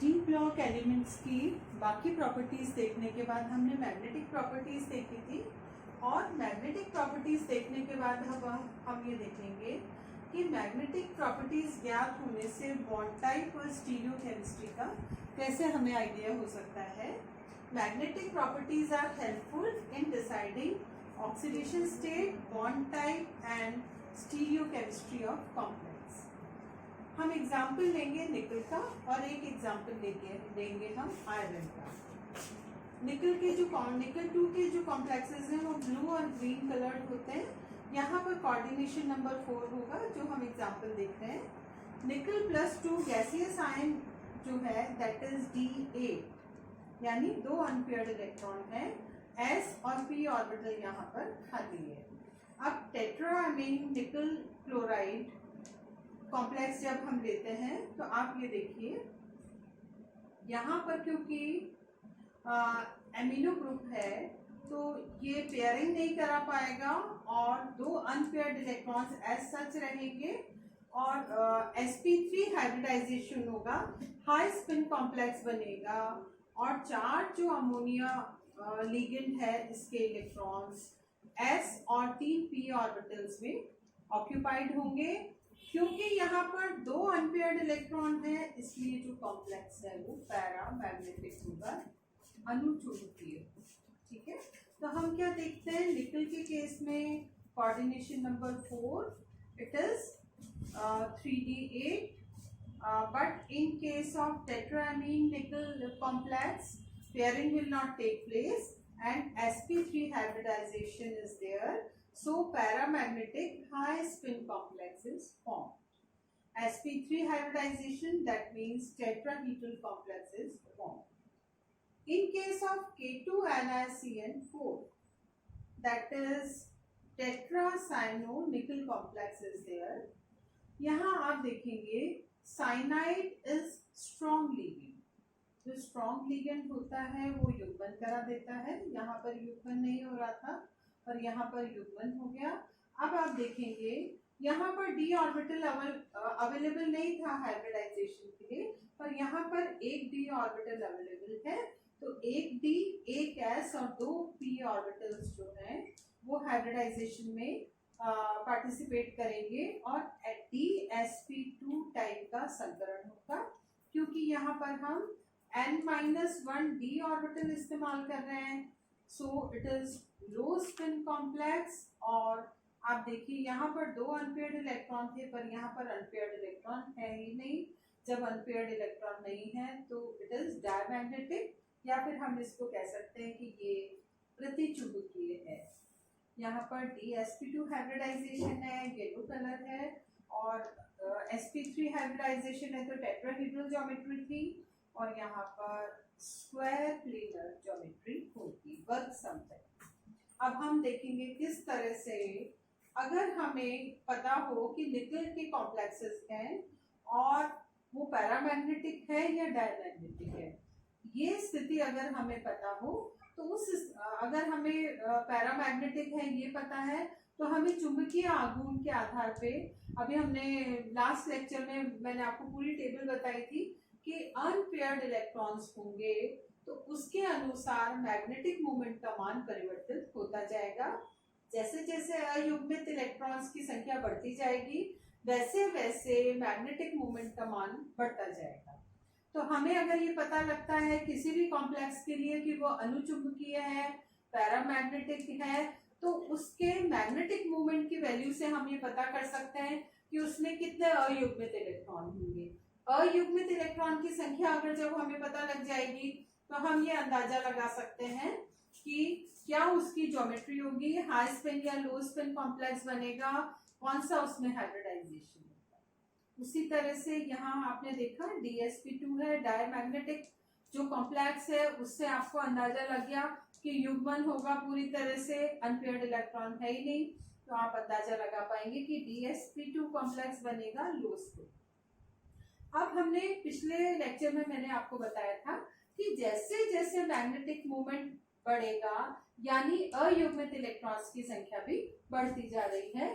D block elements की बाकी properties देखने के बाद हमने मैग्नेटिक प्रॉपर्टीज़ देखी थी और मैग्नेटिक प्रॉपर्टीज़ देखने के बाद हम ये देखेंगे कि मैग्नेटिक प्रॉपर्टीज़ ज्ञात होने से बॉन्ड टाइप और स्टीरियोकेमिस्ट्री का कैसे हमें आइडिया हो सकता है। Magnetic properties are helpful in deciding oxidation state, bond type and stereochemistry of complex. हम एग्जाम्पल लेंगे निकल का और एक एग्जाम्पल लेंगे हम आयरन का। निकल 2 के जो कॉम्प्लेक्सेस हैं वो ब्लू और ग्रीन कलर्ड होते हैं। यहाँ पर कोऑर्डिनेशन नंबर 4 होगा जो हम एग्जाम्पल देख रहे हैं। निकल +2 गैसियस आयन जो है दैट इज D8, यानी 2 अनपेयर्ड इलेक्ट्रॉन है। S और P ऑर्बिटल यहाँ पर खाली है। अब टेट्रामीन निकल क्लोराइड कॉम्प्लेक्स जब हम लेते हैं तो आप ये देखिए यहाँ पर क्योंकि एमिनो ग्रुप है तो ये पेयरिंग नहीं करा पाएगा और 2 अनपेयर्ड इलेक्ट्रॉन्स एज सच रहेंगे और sp3 हाइब्रिडाइजेशन होगा, हाई स्पिन कॉम्प्लेक्स बनेगा और 4 जो अमोनिया लिगेंड है इसके इलेक्ट्रॉन्स s और 3 p ऑर्बिटल्स में ऑक्यूपाइड होंगे। क्योंकि यहाँ पर 2 अनपेयर्ड इलेक्ट्रॉन है इसलिए जो कॉम्प्लेक्स है वो पैरामैग्नेटिक होगा, अनुचुंबकीय। ठीक है, तो हम क्या देखते हैं निकल के केस में coordination number 4 it is 3d8, but in case of tetraamine nickel complex pairing will not take place and sp3 hybridization is there, so paramagnetic high spin complex is formed. sp3 hybridization, that means tetrahedral complex is formed. In case of K2 NiCN4, that is tetracyano nickel complex is there. यहाँ आप देखेंगे cyanide is strong ligand, जो strong ligand होता है वो युग्मन करा देता है। यहाँ पर युग्मन नहीं हो रहा था और यहाँ पर युग्मन हो गया। अब आप देखेंगे यहाँ पर d ऑर्बिटल अवेलेबल नहीं था हाइब्रिडाइजेशन के लिए, पर यहाँ पर एक d ऑर्बिटल अवेलेबल है, तो एक d, एक s और 2 p ऑर्बिटल्स जो हैं वो हाइब्रिडाइजेशन में पार्टिसिपेट करेंगे और DsP2 टाइप का संकरण होगा। क्योंकि यहाँ पर हम n-1 d ऑर्बिटल इस्तेमाल कर रहे हैं, so it is low spin complex. और आप देखिए यहाँ पर 2 अनपेयर्ड इलेक्ट्रॉन थे पर यहाँ पर अनपेयर्ड इलेक्ट्रॉन है ही नहीं। जब अनपेयर्ड इलेक्ट्रॉन नहीं है तो इट इज डायमैग्नेटिक, या फिर हम इसको कह सकते हैं कि ये प्रतिचुंबकीय है। यहाँ पर DsP2 हाइब्रिडाइजेशन है, येलो कलर है, और sp3 हाइब्रिडाइजेशन है तो टेट्राहेड्रल ज्योमेट्री थी, और यहाँ पर स्क्वायर प्लेनर ज्योमेट्री होगी, वर्ग समतल। अब हम देखेंगे किस तरह से अगर हमें पता हो कि निकल के कॉम्प्लेक्सेस हैं और वो पैरामैग्नेटिक है या डायमैग्नेटिक है, ये स्थिति अगर हमें पता हो तो अगर हमें पैरामैग्नेटिक है ये पता है तो हमें चुंबकीय आघूर्ण के आधार पे, अभी हमने लास्ट लेक्चर में मैंने आपको पूरी टेबल बताई थी कि अनपेयर्ड इलेक्ट्रॉन्स होंगे तो उसके अनुसार मैग्नेटिक मोमेंट का मान परिवर्तित होता जाएगा। जैसे जैसे अयुग्मित इलेक्ट्रॉन्स की संख्या बढ़ती जाएगी वैसे वैसे मैग्नेटिक मोमेंट का मान बढ़ता जाएगा। तो हमें अगर ये पता लगता है किसी भी कॉम्प्लेक्स के लिए कि वो अनुचुंबकीय है, पैरामैग्नेटिक है, तो उसके मैग्नेटिक मोमेंट की वैल्यू से हम ये पता कर सकते हैं कि उसमें कितने अयुग्मित इलेक्ट्रॉन होंगे। अयुग्मित इलेक्ट्रॉन की संख्या अगर जब हमें पता लग जाएगी तो हम ये अंदाजा लगा सकते हैं कि क्या उसकी ज्योमेट्री होगी, हाई स्पिन या लो स्पिन कॉम्प्लेक्स बनेगा, कौन सा उसमें हाइब्रिडाइजेशन होगा। उसी तरह से यहाँ आपने देखा DsP2 है, डायमैग्नेटिक जो कॉम्प्लेक्स है, उससे आपको अंदाजा लग गया कि युग्मन होगा पूरी तरह से, अनपेयर्ड इलेक्ट्रॉन है ही नहीं, तो आप अंदाजा लगा पाएंगे कि DsP2 कॉम्प्लेक्स बनेगा लो स्पिन। अब हमने पिछले लेक्चर में मैंने आपको बताया था कि जैसे जैसे मैग्नेटिक मोमेंट बढ़ेगा यानी अयुग्मित इलेक्ट्रॉन्स की संख्या भी बढ़ती जा रही है,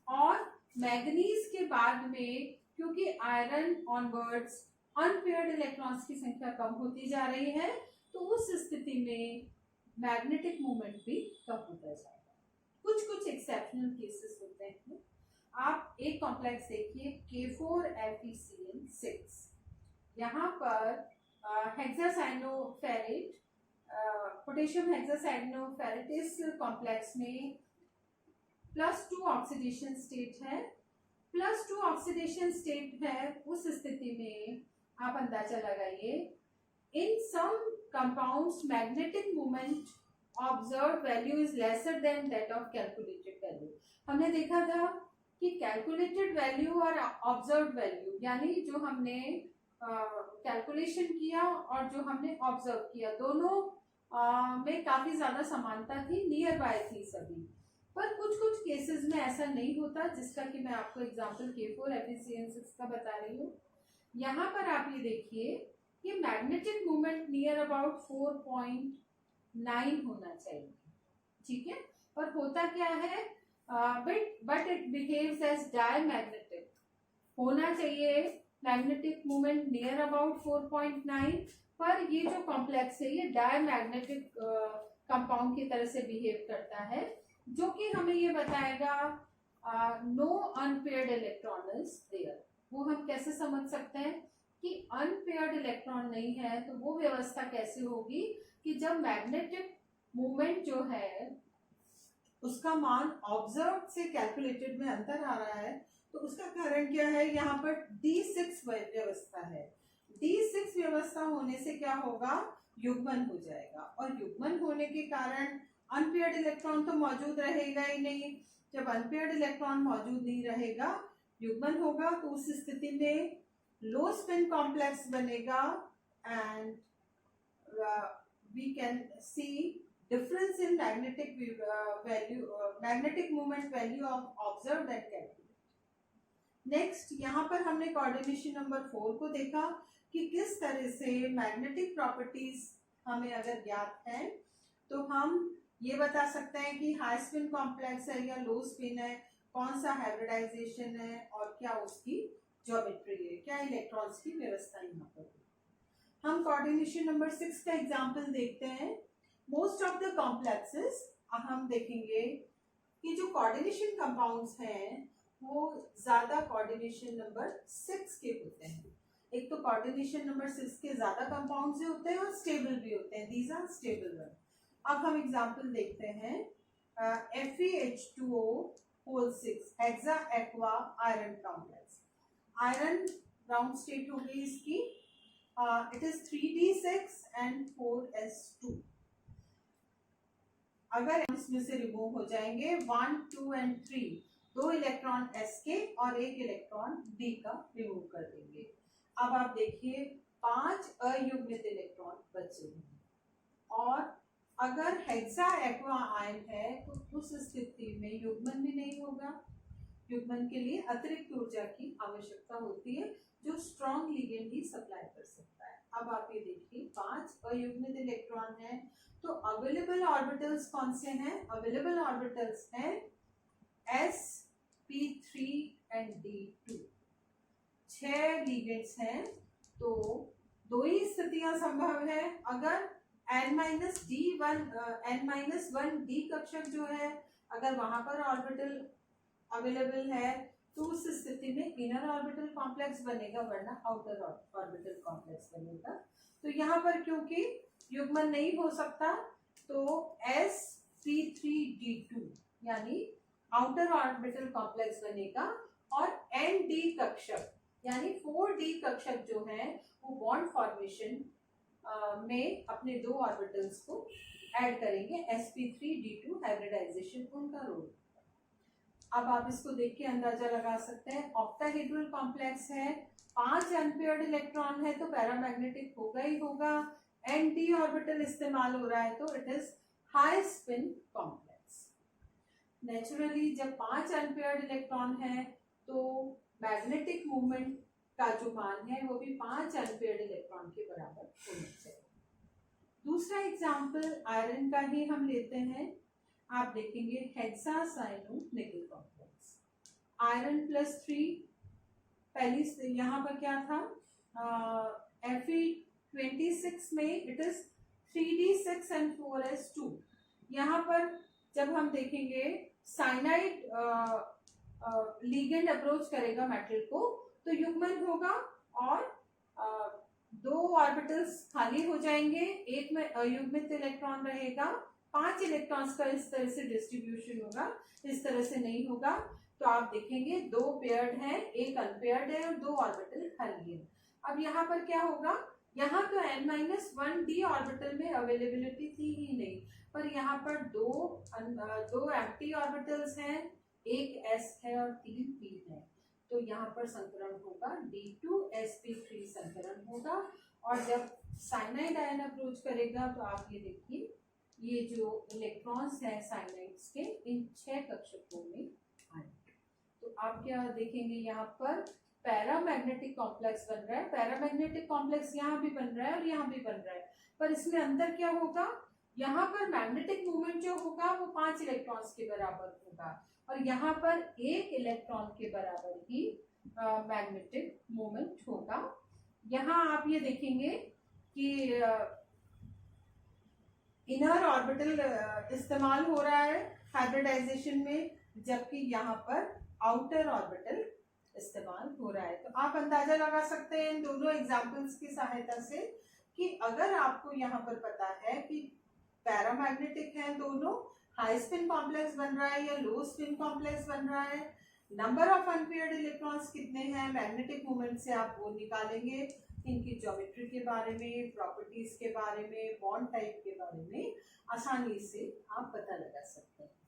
और मैग्नीज के बाद में क्योंकि आयरन ऑनवर्ड्स अनपेयर्ड इलेक्ट्रॉन्स की संख्या कम होती जा रही है, तो उस स्थिति में मैग्नेटिक मोमेंट भी कम होता जाएगा। कुछ कुछ एक्सेप्शनल केसेस होते हैं। आप एक कॉम्प्लेक्स देखिए K4FeCl6, यहाँ पर हेक्सासाइनोफेरेट, पोटेशियम हेक्सासाइनोफेरेट इस कॉम्प्लेक्स में +2 ऑक्सीडेशन स्टेट है। +2 ऑक्सीडेशन स्टेट है, उस स्थिति में आप अंदाजा लगाइए, in some compounds magnetic moment observed value is lesser than that of calculated value. हमने देखा था कि कैलकुलेटेड वैल्यू और ऑब्जर्व्ड वैल्यू, यानी जो हमने कैलकुलेशन किया और जो हमने ऑब्जर्व किया, दोनों में काफी ज्यादा समानता थी, नियर बाय थी सभी। पर कुछ कुछ केसेस में ऐसा नहीं होता, जिसका कि मैं आपको एग्जांपल K4FeCl6 का बता रही हूँ। यहाँ पर आप ये देखिए कि मैग्नेटिक मोमेंट नियर अबाउट 4.9 होना चाहिए, ठीक है, पर होता क्या है, but it behaves as diamagnetic. होना चाहिए मैग्नेटिक मोमेंट नियर अबाउट 4.9, पर ये जो कॉम्प्लेक्स है ये डायमैग्नेटिक कंपाउंड की तरह से बिहेव करता है, जो कि हमें ये बताएगा no unpaired electron is there. वो हम कैसे समझ सकते हैं कि अनपेयर्ड इलेक्ट्रॉन नहीं है, तो वो व्यवस्था कैसे होगी कि जब मैग्नेटिक मूवमेंट जो है उसका मान ऑब्जर्व से कैलकुलेटेड में अंतर आ रहा है, तो उसका कारण क्या है, यहाँ पर D6 व्यवस्था है। D6 व्यवस्था होने से क्या होगा, युग्मन हो जाएगा, और युग्मन होने के कारण अनपेयर्ड इलेक्ट्रॉन तो मौजूद रहेगा ही नहीं। जब अनपेयर्ड इलेक्ट्रॉन मौजूद नहीं रहेगा, युग्मन होगा, तो उस स्थिति में लो स्पिन कॉम्प्लेक्स बनेगा and we can see difference in magnetic value, magnetic moment value of observed and calculated. Next, यहाँ पर हमने कोऑर्डिनेशन नंबर 4 को देखा कि किस तरह से मैग्नेटिक प्रॉपर्टीज हमें अगर ज्ञात है तो हम ये बता सकते हैं कि हाई स्पिन कॉम्प्लेक्स है या लो स्पिन है, कौन सा हाइब्रिडाइजेशन है और क्या उसकी ज्योमेट्री है, क्या इलेक्ट्रॉन्स की व्यवस्था यहाँ पर है। हम कोऑर्डिनेशन नंबर 6 का एग्जांपल देखते हैं। मोस्ट ऑफ द कॉम्प्लेक्सेस हम देखेंगे कि जो कोऑर्डिनेशन कंपाउंड्स हैं वो ज्यादा कोऑर्डिनेशन नंबर 6 के होते हैं। एक तो कोऑर्डिनेशन नंबर 6 के ज्यादा कंपाउंड्स होते हैं और स्टेबल भी होते हैं, दीज आर स्टेबल वन। अब हम एग्जांपल देखते हैं FeH2O6 hexa aqua iron complex. Iron ground state हो गई इसकी, it is 3d6 and 4s2। अगर इसमें से रिमूव हो जाएंगे 1, 2 and 3, 2 इलेक्ट्रॉन s के और 1 इलेक्ट्रॉन d का रिमूव कर देंगे। अब आप देखिए 5 अयुग्मित इलेक्ट्रॉन बचे हैं, और अगर हेक्सा एक्वा आयन है तो उस स्थिति में युग्मन भी नहीं होगा। युग्मन के लिए अतिरिक्त ऊर्जा की आवश्यकता होती है, जो स्ट्रॉन्ग लिगेंड ही सप्लाई कर सकता है। अब आप ये देखिए 5 अयुग्मित इलेक्ट्रॉन है, तो अवेलेबल ऑर्बिटल्स कौन से हैं, अवेलेबल ऑर्बिटल्स हैं sp3 and d2। 6 लिगेंड्स हैं, तो 2 ही स्थितियां संभव है। अगर n-1 d कक्षक जो है, अगर वहां पर ऑर्बिटल अवेलेबल है तो उस स्थिति में इनर ऑर्बिटल कॉम्प्लेक्स बनेगा, वरना आउटर ऑर्बिटल कॉम्प्लेक्स बनेगा। तो यहाँ पर क्योंकि युग्मन नहीं हो सकता, तो sp3d2 यानी आउटर ऑर्बिटल कॉम्प्लेक्स बनेगा, और nd कक्षक यानी 4d कक्षक जो है वो बॉन्ड फॉर्मेशन में अपने 2 ऑर्बिटल्स को ऐड करेंगे, sp3d2 हाइब्रिडाइजेशन उनका रोल। अब आप इसको देख के अंदाजा लगा सकते हैं, ऑक्टाहेड्रल कॉम्प्लेक्स है, 5 अनपेयर्ड इलेक्ट्रॉन है तो पैरामैग्नेटिक होगा ही होगा, nd ऑर्बिटल इस्तेमाल हो रहा है तो it is high spin complex. Naturally जब 5 अनपेयर्ड इलेक्ट्रॉन है तो मैग्नेटिक मूवमेंट का जो मान है वो भी 5 अनपेयर्ड इलेक्ट्रॉन के बराबर होना चाहिए। दूसरा एग्जांपल आयरन का ही हम लेते हैं। आप देखेंगे हेक्सासाइनो निकल कॉम्प्लेक्स, आयरन +3, पहली यहाँ पर क्या था Fe26 में it is 3d6 and 4s2। यहाँ पर जब हम देखेंगे साइनाइड लीगेंड अप्रोच करेगा मेटल को तो युग्मन होगा और दो ऑर्बिटल्स खाली हो जाएंगे, एक में अयुग्मित इलेक्ट्रॉन रहेगा, 5 इलेक्ट्रॉन्स का इस तरह से डिस्ट्रीब्यूशन होगा, इस तरह से नहीं होगा। तो आप देखेंगे दो पेयर्ड हैं, एक अनपेयर्ड है और दो ऑर्बिटल खाली है। अब यहाँ पर क्या होगा, यहाँ तो n-1d ऑर्बिटल में अवेलेबिलिटी थी ही नहीं, पर यहाँ पर दो एम्प्टी ऑर्बिटल्स हैं, एक s है और 3 p है। तो यहाँ पर संकरण होगा D2sp3 संकरण होगा। और जब साइनाइड आयन अप्रोच करेगा तो आप ये देखिए, ये जो इलेक्ट्रॉन्स हैं साइनाइड्स के इन 6 कक्षकों में आएंगे। तो आप क्या देखेंगे, यहाँ पर पैरामैग्नेटिक कॉम्प्लेक्स बन रहा है, पैरामैग्नेटिक कॉम्प्लेक्स यहाँ भी बन रहा है और यहाँ भी बन रहा है, पर इसमें अंतर क्या होगा, यहाँ पर मैग्नेटिक मूवमेंट जो होगा वो 5 इलेक्ट्रॉन्स के बराबर होगा और यहाँ पर 1 इलेक्ट्रॉन के बराबर ही मैग्नेटिक मूवमेंट होगा। यहाँ आप ये देखेंगे कि इनर ऑर्बिटल इस्तेमाल हो रहा है हाइब्रिडाइजेशन में, जबकि यहाँ पर आउटर ऑर्बिटल इस्तेमाल हो रहा है। तो आप अंदाजा लगा सकते हैं इन दोनों एग्जाम्पल्स की सहायता से कि अगर आपको यहाँ पर पता है कि पैरामैग्नेटिक है दोनों, हाई स्पिन कॉम्प्लेक्स बन रहा है या लो स्पिन कॉम्प्लेक्स बन रहा है, नंबर ऑफ अनपेयर्ड इलेक्ट्रॉन्स कितने हैं, मैग्नेटिक मोमेंट से आप वो निकालेंगे, इनकी ज्योमेट्री के बारे में, प्रॉपर्टीज के बारे में, बॉन्ड टाइप के बारे में आसानी से आप पता लगा सकते हैं।